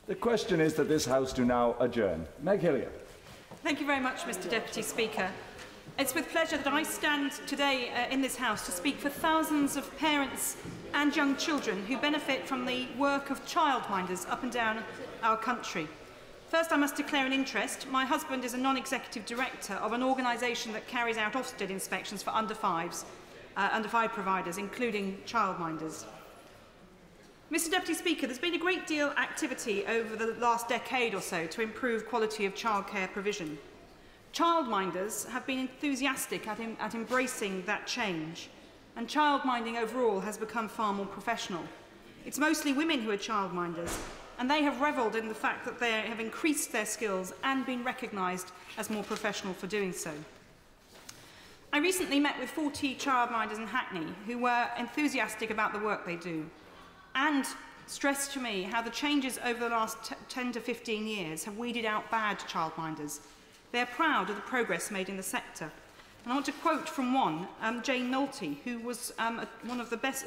The question is that this House do now adjourn. Meg Hillier. Thank you very much, Mr Deputy Speaker. It's with pleasure that I stand today in this House to speak for thousands of parents and young children who benefit from the work of childminders up and down our country. First, I must declare an interest. My husband is a non-executive director of an organisation that carries out Ofsted inspections for under five providers, including childminders. Mr Deputy Speaker, there's been a great deal of activity over the last decade or so to improve quality of childcare provision. Childminders have been enthusiastic at embracing that change, and childminding overall has become far more professional. It's mostly women who are childminders, and they have revelled in the fact that they have increased their skills and been recognised as more professional for doing so. I recently met with 40 childminders in Hackney who were enthusiastic about the work they do and stressed to me how the changes over the last 10 to 15 years have weeded out bad childminders. They are proud of the progress made in the sector. And I want to quote from one, Jane Nolte, who was one of the best,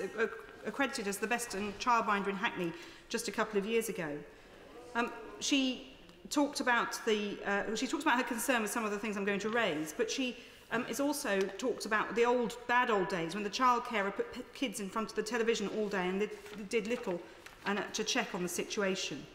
accredited as the best childminder in Hackney just a couple of years ago. She talked about her concern with some of the things I'm going to raise, but she has also talked about the bad old days when the childcarer put kids in front of the television all day and they did little to check on the situation.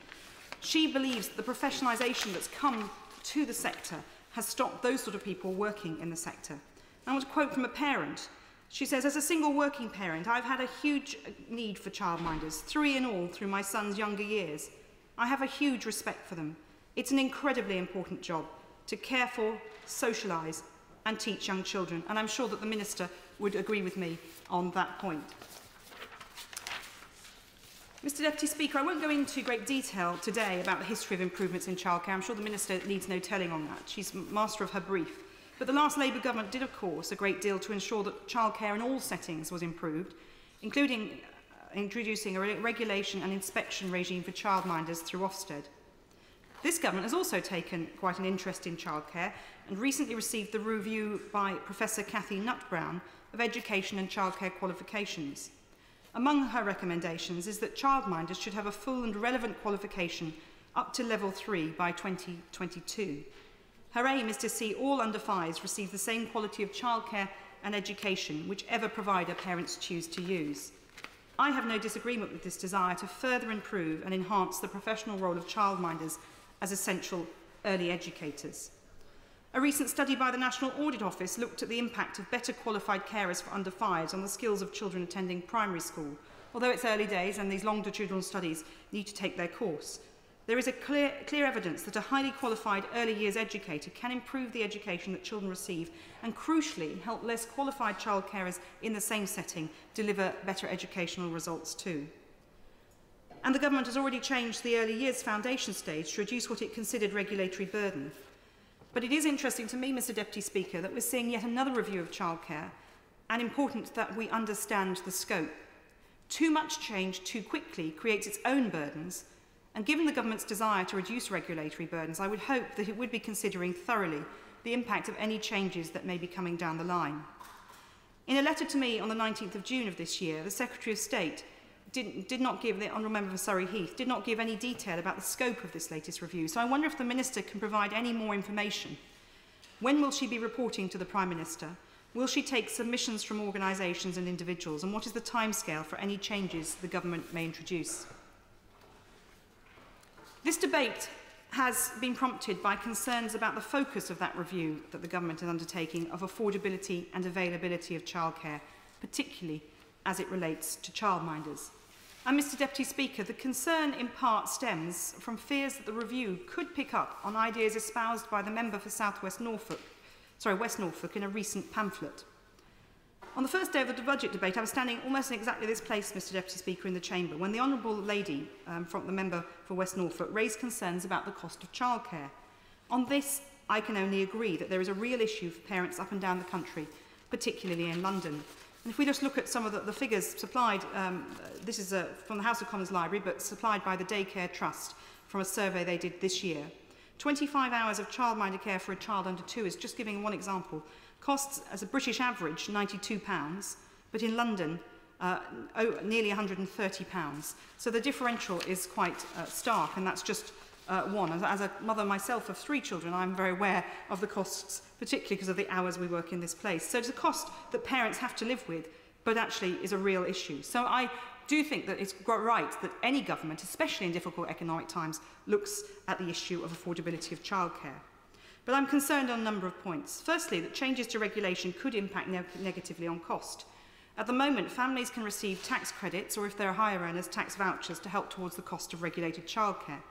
She believes that the professionalisation that's come to the sector has stopped those sort of people working in the sector. I want to quote from a parent. She says, "As a single working parent, I've had a huge need for childminders, 3 in all through my son's younger years. I have a huge respect for them. It's an incredibly important job to care for, socialise and teach young children." And I'm sure that the Minister would agree with me on that point. Mr Deputy Speaker, I won't go into great detail today about the history of improvements in childcare. I'm sure the Minister needs no telling on that. She's master of her brief. But the last Labour government did, of course, a great deal to ensure that childcare in all settings was improved, including introducing a regulation and inspection regime for childminders through Ofsted. This government has also taken quite an interest in childcare and recently received the review by Professor Cathy Nutt-Brown of education and childcare qualifications. Among her recommendations is that childminders should have a full and relevant qualification up to level 3 by 2022. Her aim is to see all under 5s receive the same quality of childcare and education, whichever provider parents choose to use. I have no disagreement with this desire to further improve and enhance the professional role of childminders as essential early educators. A recent study by the National Audit Office looked at the impact of better qualified carers for under 5s on the skills of children attending primary school. Although it's early days and these longitudinal studies need to take their course, there is a clear evidence that a highly qualified early years educator can improve the education that children receive and, crucially, help less qualified child carers in the same setting deliver better educational results too. And the government has already changed the early years foundation stage to reduce what it considered regulatory burden. But it is interesting to me, Mr Deputy Speaker, that we're seeing yet another review of childcare, and important that we understand the scope. Too much change too quickly creates its own burdens, and given the government's desire to reduce regulatory burdens, I would hope that it would be considering thoroughly the impact of any changes that may be coming down the line. In a letter to me on the 19th of June of this year, the Secretary of State did not give, the Honourable Member for Surrey Heath, did not give any detail about the scope of this latest review. So I wonder if the Minister can provide any more information. When will she be reporting to the Prime Minister? Will she take submissions from organisations and individuals? And what is the timescale for any changes the government may introduce? This debate has been prompted by concerns about the focus of that review that the government is undertaking of affordability and availability of childcare, particularly as it relates to childminders. And Mr Deputy Speaker, the concern in part stems from fears that the review could pick up on ideas espoused by the member for West Norfolk in a recent pamphlet. On the first day of the budget debate, I was standing almost in exactly this place, Mr Deputy Speaker, in the chamber, when the Honourable Lady from the member for West Norfolk raised concerns about the cost of childcare. On this, I can only agree that there is a real issue for parents up and down the country, particularly in London. And if we just look at some of the figures supplied, this is from the House of Commons Library, but supplied by the Daycare Trust from a survey they did this year. 25 hours of childminder care for a child under 2 is, just giving one example, costs as a British average £92, but in London nearly £130. So the differential is quite stark, and that's just one. As a mother myself of 3 children, I'm very aware of the costs, particularly because of the hours we work in this place. So it's a cost that parents have to live with, but actually is a real issue. So I do think that it's right that any government, especially in difficult economic times, looks at the issue of affordability of childcare. But I'm concerned on a number of points. Firstly, that changes to regulation could impact negatively on cost. At the moment, families can receive tax credits, or if they're higher earners, tax vouchers to help towards the cost of regulated childcare.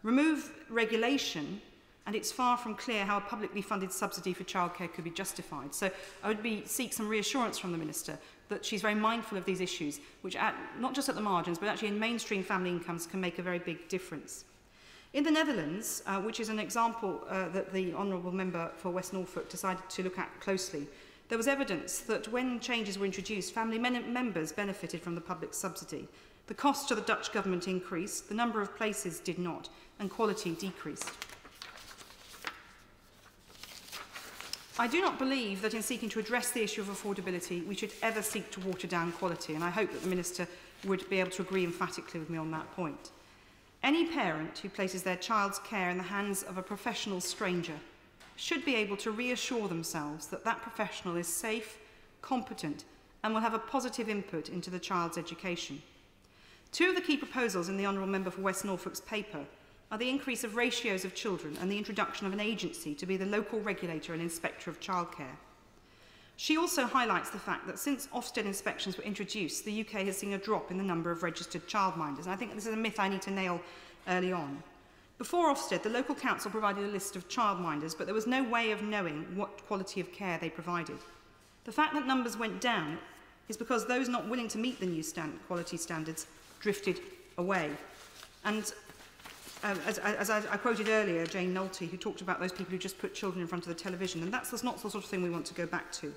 Remove regulation, and it's far from clear how a publicly funded subsidy for childcare could be justified. So I would seek some reassurance from the Minister that she's very mindful of these issues, which not just at the margins, but actually in mainstream family incomes can make a very big difference. In the Netherlands, which is an example that the Honourable Member for West Norfolk decided to look at closely, there was evidence that when changes were introduced, family members benefited from the public subsidy. The cost to the Dutch government increased, the number of places did not, and quality decreased. I do not believe that in seeking to address the issue of affordability, we should ever seek to water down quality, and I hope that the Minister would be able to agree emphatically with me on that point. Any parent who places their child's care in the hands of a professional stranger should be able to reassure themselves that that professional is safe, competent, and will have a positive input into the child's education. 2 of the key proposals in the Honourable Member for West Norfolk's paper are the increase of ratios of children and the introduction of an agency to be the local regulator and inspector of childcare. She also highlights the fact that since Ofsted inspections were introduced, the UK has seen a drop in the number of registered childminders. And I think this is a myth I need to nail early on. Before Ofsted, the local council provided a list of childminders, but there was no way of knowing what quality of care they provided. The fact that numbers went down is because those not willing to meet the new quality standards drifted away. And as I quoted earlier, Jane Nolte, who talked about those people who just put children in front of the television, and that's not the sort of thing we want to go back to.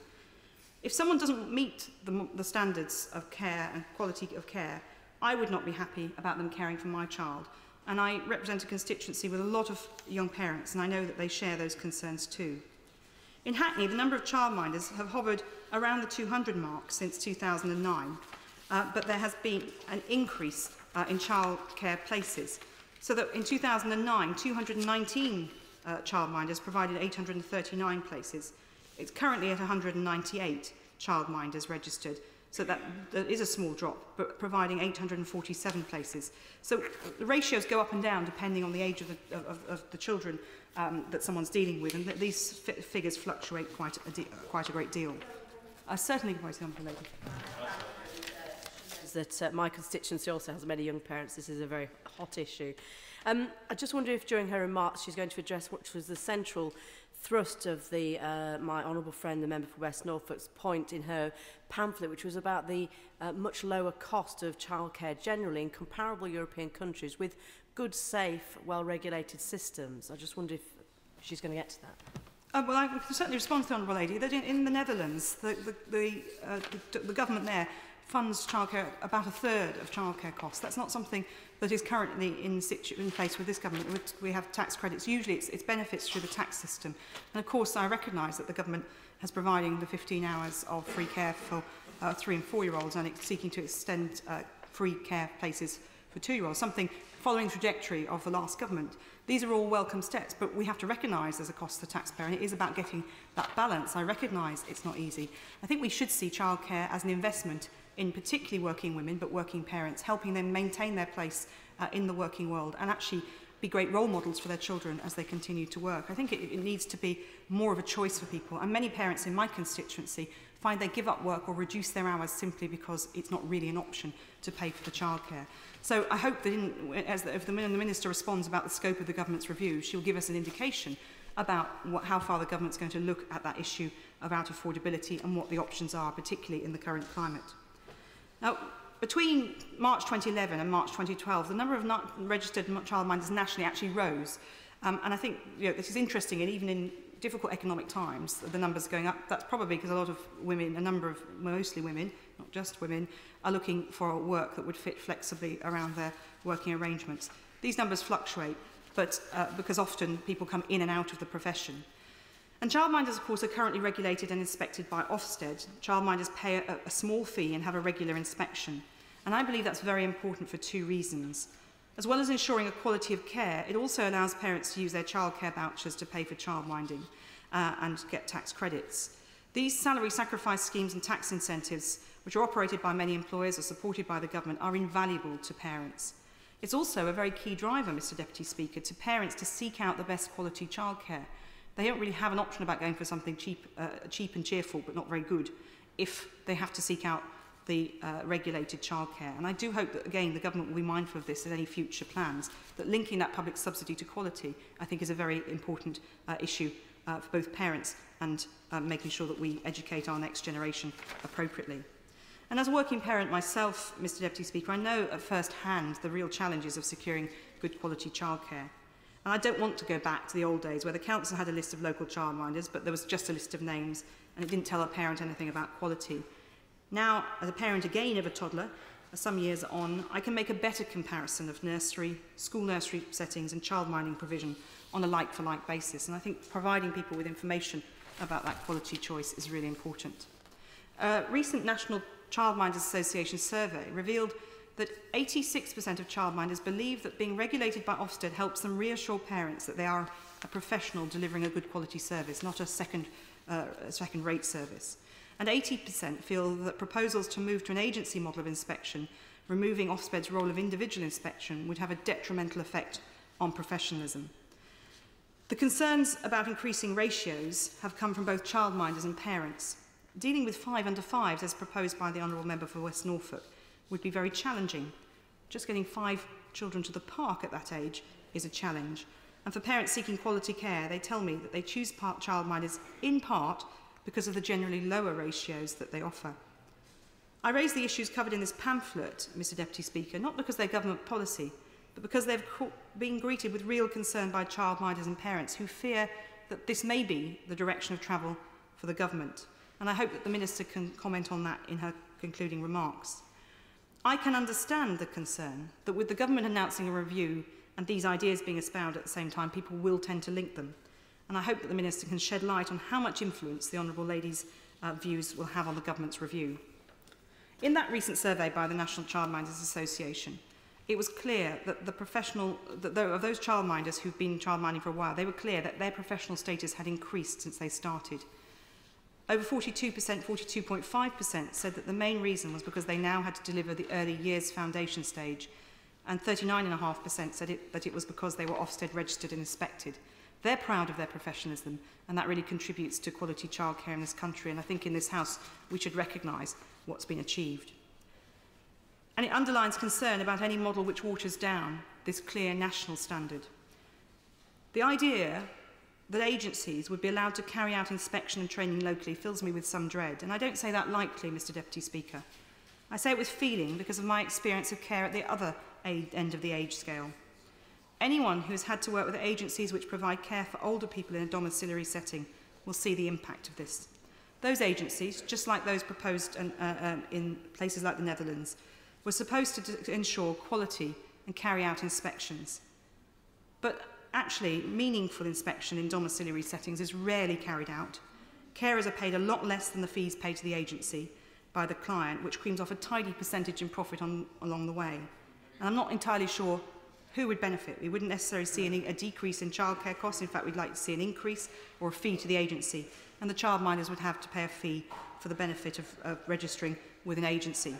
If someone doesn't meet the standards of care and quality of care, I would not be happy about them caring for my child. And I represent a constituency with a lot of young parents, and I know that they share those concerns too. In Hackney, the number of childminders have hovered around the 200 mark since 2009, but there has been an increase in childcare places. So that in 2009, 219 childminders provided 839 places. It's currently at 198 childminders registered. So that is a small drop, but providing 847 places. So the ratios go up and down depending on the age of the children that someone's dealing with, and these figures fluctuate quite a great deal. Certainly, Vice Honourable Lady. That my constituency also has many young parents. This is a very hot issue. I just wonder if during her remarks she's going to address what was the central thrust of my honourable friend, the member for West Norfolk's point in her pamphlet, which was about the much lower cost of childcare generally in comparable European countries with good, safe, well-regulated systems. I just wonder if she's going to get to that. Well, I can certainly respond to the Honourable Lady that in the Netherlands, the government there funds childcare about 1/3 of childcare costs. That's not something that is currently in place with this government. We have tax credits. Usually it's benefits through the tax system. And of course I recognise that the government has providing the 15 hours of free care for 3- and 4-year-olds, and it's seeking to extend free care places for 2-year-olds, something following the trajectory of the last government. These are all welcome steps, but we have to recognise there's a cost to the taxpayer, and it is about getting that balance. I recognise it's not easy. I think we should see childcare as an investment in particularly working women, but working parents, helping them maintain their place in the working world and actually be great role models for their children as they continue to work. I think it needs to be more of a choice for people, and many parents in my constituency find they give up work or reduce their hours simply because it's not really an option to pay for the childcare. So I hope that if the Minister responds about the scope of the government's review, she'll give us an indication about how far the government's going to look at that issue about affordability and what the options are, particularly in the current climate. Now, between March 2011 and March 2012, the number of registered childminders nationally actually rose. And I think this is interesting, and even in difficult economic times, the numbers are going up. That's probably because a lot of women, mostly women, not just women, are looking for work that would fit flexibly around their working arrangements. These numbers fluctuate, but because often people come in and out of the profession. And childminders, of course, are currently regulated and inspected by Ofsted. Childminders pay a small fee and have a regular inspection. And I believe that's very important for two reasons. As well as ensuring a quality of care, it also allows parents to use their childcare vouchers to pay for childminding and get tax credits. These salary sacrifice schemes and tax incentives, which are operated by many employers or supported by the government, are invaluable to parents. It's also a very key driver, Mr Deputy Speaker, to parents to seek out the best quality childcare. They don't really have an option about going for something cheap and cheerful but not very good if they have to seek out the regulated childcare. And I do hope that, again, the government will be mindful of this in any future plans, that linking that public subsidy to quality, I think, is a very important issue for both parents and making sure that we educate our next generation appropriately. And as a working parent myself, Mr Deputy Speaker, I know at first hand the real challenges of securing good quality childcare. And I don't want to go back to the old days where the council had a list of local childminders, but there was just a list of names and it didn't tell a parent anything about quality. Now, as a parent again of a toddler, some years on, I can make a better comparison of nursery, school nursery settings and childminding provision on a like-for-like basis. And I think providing people with information about that quality choice is really important. A recent National Childminders Association survey revealed that 86% of childminders believe that being regulated by Ofsted helps them reassure parents that they are a professional delivering a good quality service, not a second-rate service. And 80% feel that proposals to move to an agency model of inspection, removing Ofsted's role of individual inspection, would have a detrimental effect on professionalism. The concerns about increasing ratios have come from both childminders and parents. Dealing with 5 under 5s, as proposed by the Honourable Member for West Norfolk, would be very challenging. Just getting 5 children to the park at that age is a challenge. And for parents seeking quality care, they tell me that they choose childminders in part because of the generally lower ratios that they offer. I raise the issues covered in this pamphlet, Mr Deputy Speaker, not because they're government policy, but because they've been greeted with real concern by childminders and parents who fear that this may be the direction of travel for the government. And I hope that the Minister can comment on that in her concluding remarks. I can understand the concern that with the government announcing a review and these ideas being espoused at the same time, people will tend to link them. And I hope that the Minister can shed light on how much influence the Honourable Lady's views will have on the government's review. In that recent survey by the National Childminders Association, it was clear that of those childminders who've been childminding for a while, they were clear that their professional status had increased since they started. Over 42%, 42.5% said that the main reason was because they now had to deliver the early years foundation stage, and 39.5% said that it was because they were Ofsted registered and inspected. They're proud of their professionalism, and that really contributes to quality childcare in this country, and I think in this House we should recognise what's been achieved. And it underlines concern about any model which waters down this clear national standard. The idea that agencies would be allowed to carry out inspection and training locally fills me with some dread, and I don't say that lightly, Mr Deputy Speaker. I say it with feeling because of my experience of care at the other end of the age scale. Anyone who has had to work with agencies which provide care for older people in a domiciliary setting will see the impact of this. Those agencies, just like those proposed in places like the Netherlands, were supposed to ensure quality and carry out inspections. But actually, meaningful inspection in domiciliary settings is rarely carried out. Carers are paid a lot less than the fees paid to the agency by the client, which creams off a tidy percentage in profit along the way. And I'm not entirely sure who would benefit. We wouldn't necessarily see a decrease in childcare costs. In fact, we'd like to see an increase or a fee to the agency. And the childminders would have to pay a fee for the benefit of registering with an agency.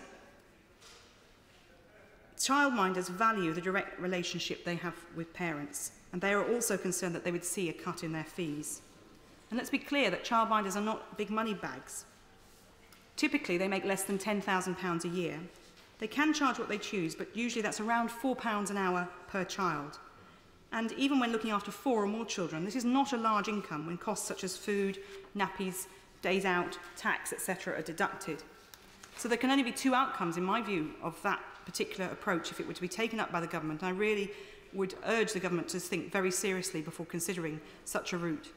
Childminders value the direct relationship they have with parents, and they are also concerned that they would see a cut in their fees. And let's be clear that childminders are not big money bags. Typically, they make less than £10,000 a year. They can charge what they choose, but usually that's around £4 an hour per child. And even when looking after 4 or more children, this is not a large income when costs such as food, nappies, days out, tax, etc. are deducted. So there can only be 2 outcomes, in my view, of that particular approach if it were to be taken up by the government. I really would urge the government to think very seriously before considering such a route.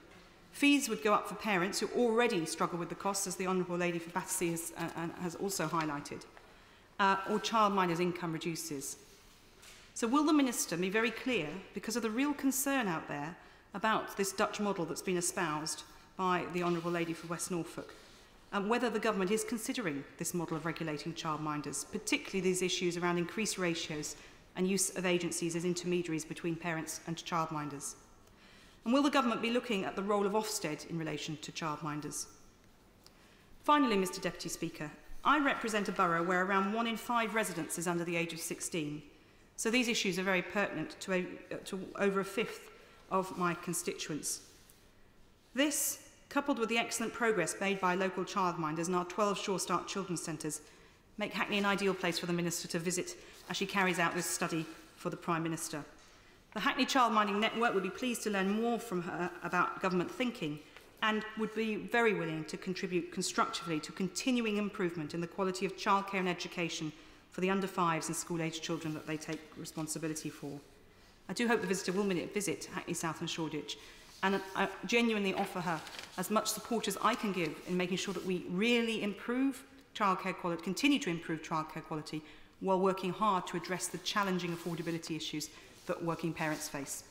Fees would go up for parents who already struggle with the costs, as the Honourable Lady for Battersea has also highlighted, or childminders' income reduces. So will the Minister be very clear, because of the real concern out there about this Dutch model that's been espoused, by the Honourable Lady for West Norfolk, whether the government is considering this model of regulating childminders, particularly these issues around increased ratios and use of agencies as intermediaries between parents and childminders. And will the government be looking at the role of Ofsted in relation to childminders? Finally, Mr Deputy Speaker, I represent a borough where around 1 in 5 residents is under the age of 16, so these issues are very pertinent to over a fifth of my constituents. This, coupled with the excellent progress made by local childminders and our 12 Sure Start children's centres, make Hackney an ideal place for the Minister to visit as she carries out this study for the Prime Minister. The Hackney Childminding Network would be pleased to learn more from her about government thinking and would be very willing to contribute constructively to continuing improvement in the quality of childcare and education for the under-5s and school-aged children that they take responsibility for. I do hope the visitor will visit Hackney South and Shoreditch, and I genuinely offer her as much support as I can give in making sure that we really improve childcare quality, continue to improve childcare quality, while working hard to address the challenging affordability issues that working parents face.